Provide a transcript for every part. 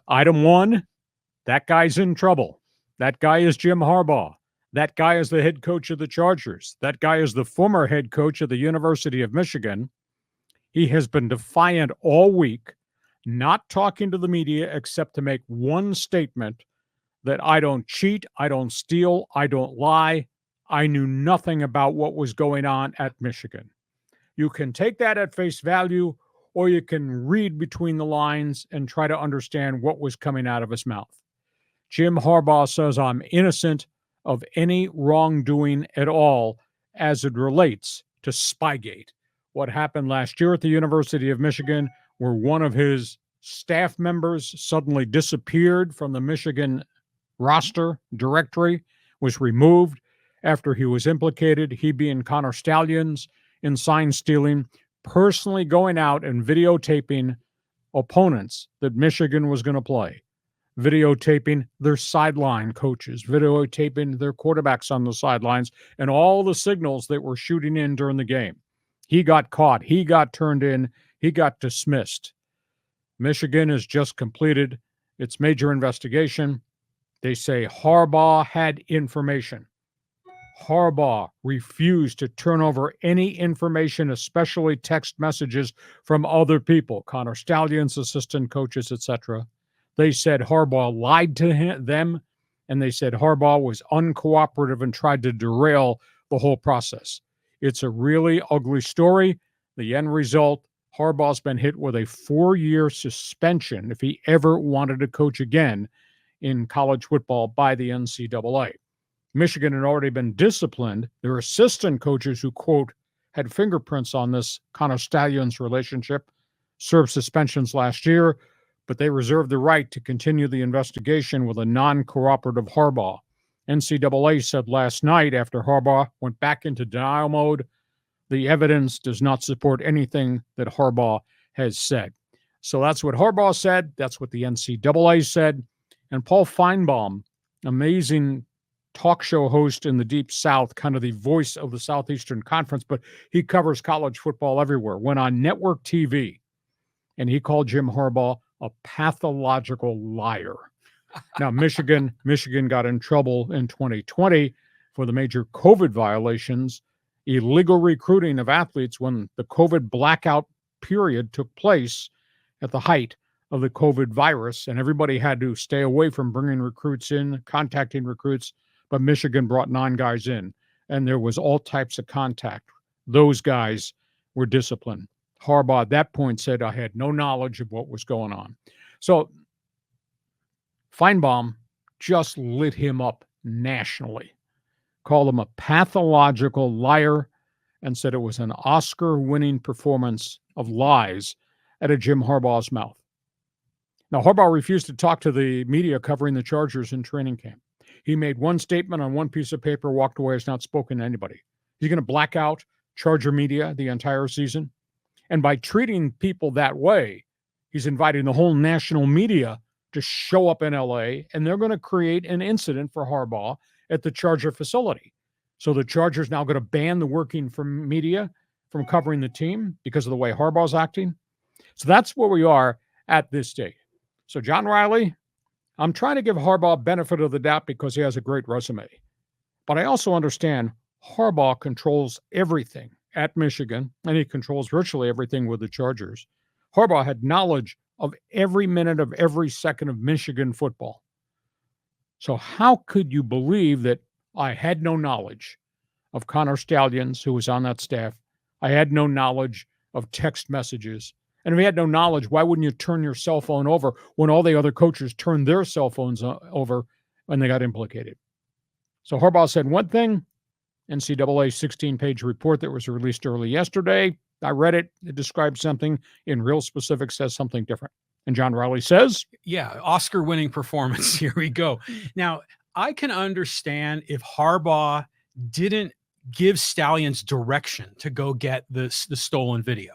Item one, that guy's in trouble. That guy is Jim Harbaugh. That guy is the head coach of the Chargers. That guy is the former head coach of the University of Michigan. He has been defiant all week, not talking to the media except to make one statement that I don't cheat, I don't steal, I don't lie. I knew nothing about what was going on at Michigan. You can take that at face value, or you can read between the lines and try to understand what was coming out of his mouth. Jim Harbaugh says I'm innocent of any wrongdoing at all as it relates to Spygate. What happened last year at the University of Michigan, where one of his staff members suddenly disappeared from the Michigan roster directory, was removed after he was implicated, he being Connor Stalions, in sign stealing, personally going out and videotaping opponents that Michigan was going to play, videotaping their sideline coaches, videotaping their quarterbacks on the sidelines, and all the signals that were shooting in during the game. He got caught. He got turned in. He got dismissed. Michigan has just completed its major investigation. They say Harbaugh had information. Harbaugh refused to turn over any information, especially text messages from other people, Connor Stalions, assistant coaches, etc. They said Harbaugh lied to them, and they said Harbaugh was uncooperative and tried to derail the whole process. It's a really ugly story. The end result, Harbaugh's been hit with a 4-year suspension if he ever wanted to coach again in college football by the NCAA. Michigan had already been disciplined. Their assistant coaches who, quote, had fingerprints on this Connor Stalions relationship served suspensions last year, but they reserved the right to continue the investigation with a non-cooperative Harbaugh. NCAA said last night after Harbaugh went back into denial mode, the evidence does not support anything that Harbaugh has said. So that's what Harbaugh said. That's what the NCAA said. And Paul Feinbaum, amazing talk show host in the Deep South, kind of the voice of the Southeastern Conference, but he covers college football everywhere, went on network TV, and he called Jim Harbaugh a pathological liar. Now, Michigan got in trouble in 2020 for the major COVID violations, illegal recruiting of athletes when the COVID blackout period took place at the height of the COVID virus, and everybody had to stay away from bringing recruits in, contacting recruits, but Michigan brought 9 guys in, and there was all types of contact. Those guys were disciplined. Harbaugh at that point said, I had no knowledge of what was going on. So Feinbaum just lit him up nationally, called him a pathological liar, and said it was an Oscar-winning performance of lies out of Jim Harbaugh's mouth. Now, Harbaugh refused to talk to the media covering the Chargers in training camp. He made one statement on one piece of paper, walked away, has not spoken to anybody. He's going to black out Charger media the entire season. And by treating people that way, he's inviting the whole national media to show up in L.A., and they're going to create an incident for Harbaugh at the Charger facility. So the Chargers now going to ban the working from media from covering the team because of the way Harbaugh's acting. So that's where we are at this stage. So John Riley, I'm trying to give Harbaugh benefit of the doubt because he has a great resume. But I also understand Harbaugh controls everything at Michigan, and he controls virtually everything with the Chargers. Harbaugh had knowledge of every minute of every second of Michigan football. So how could you believe that I had no knowledge of Connor Stalions, who was on that staff? I had no knowledge of text messages. And if you had no knowledge, why wouldn't you turn your cell phone over when all the other coaches turned their cell phones over when they got implicated? So Harbaugh said one thing, NCAA 16-page report that was released early yesterday. I read it. It describes something in real specific, says something different. And John Riley says, yeah, Oscar-winning performance. Here we go. Now, I can understand if Harbaugh didn't give Stalions direction to go get the stolen video.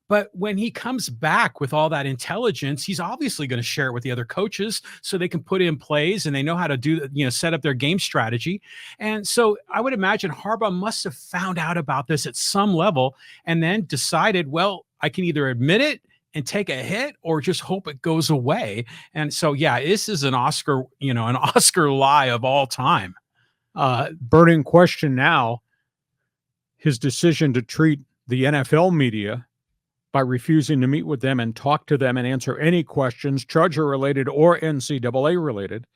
But when he comes back with all that intelligence, he's obviously going to share it with the other coaches so they can put in plays and they know how to do, set up their game strategy. And so I would imagine Harbaugh must have found out about this at some level and then decided, well, I can either admit it and take a hit or just hope it goes away. And so, yeah, this is an Oscar, an Oscar lie of all time. Burning question now, his decision to treat the NFL media by refusing to meet with them and talk to them and answer any questions, Charger-related or NCAA-related.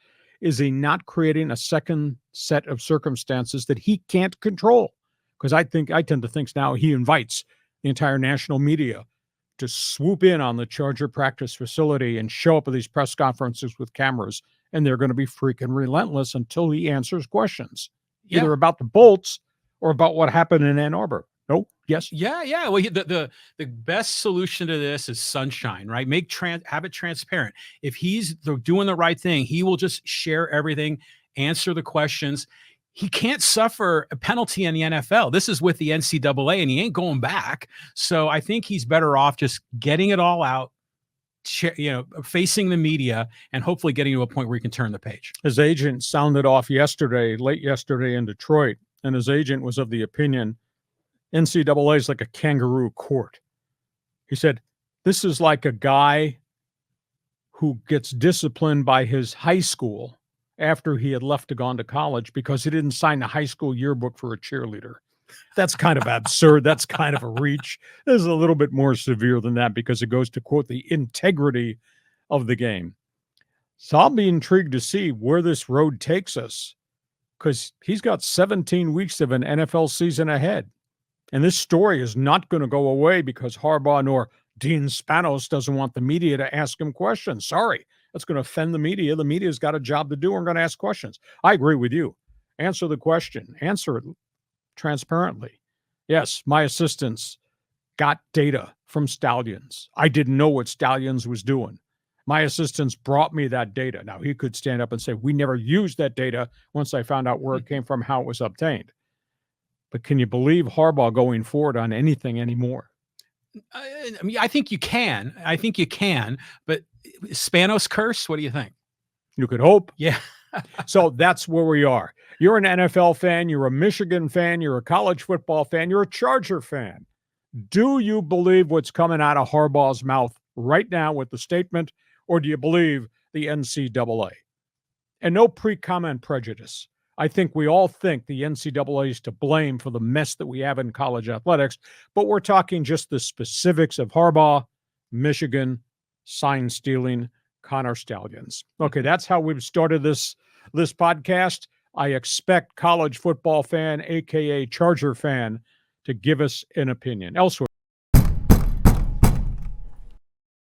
Is he not creating a second set of circumstances that he can't control? Because I tend to think now he invites the entire national media to swoop in on the Charger practice facility and show up at these press conferences with cameras, and they're going to be freaking relentless until he answers questions, either about the Bolts or about what happened in Ann Arbor. No? Yes? Yeah. Well, the best solution to this is sunshine, right? Have it transparent. If he's doing the right thing, he will just share everything, answer the questions. He can't suffer a penalty in the NFL. This is with the NCAA, and he ain't going back. So I think he's better off just getting it all out, facing the media, and hopefully getting to a point where he can turn the page. His agent sounded off late yesterday in Detroit, and his agent was of the opinion NCAA is like a kangaroo court. He said, this is like a guy who gets disciplined by his high school after he had left to gone to college because he didn't sign the high school yearbook for a cheerleader. That's kind of absurd. That's kind of a reach. This is a little bit more severe than that because it goes to, quote, the integrity of the game. So I'll be intrigued to see where this road takes us because he's got 17 weeks of an NFL season ahead. And this story is not going to go away because Harbaugh nor Dean Spanos doesn't want the media to ask him questions. Sorry, that's going to offend the media. The media's got a job to do. We're going to ask questions. I agree with you. Answer the question. Answer it transparently. Yes, my assistants got data from Stallions. I didn't know what Stallions was doing. My assistants brought me that data. Now, he could stand up and say, we never used that data once I found out where it came from, how it was obtained. But can you believe Harbaugh going forward on anything anymore? I think you can. But Spanos curse, what do you think? You could hope. Yeah. So that's where we are. You're an NFL fan. You're a Michigan fan. You're a college football fan. You're a Charger fan. Do you believe what's coming out of Harbaugh's mouth right now with the statement, or do you believe the NCAA? And no pre-comment prejudice. I think we all think the NCAA is to blame for the mess that we have in college athletics, but we're talking just the specifics of Harbaugh, Michigan, sign stealing, Connor Stallions. Okay, that's how we've started this podcast. I expect college football fan, aka Charger fan, to give us an opinion. Elsewhere.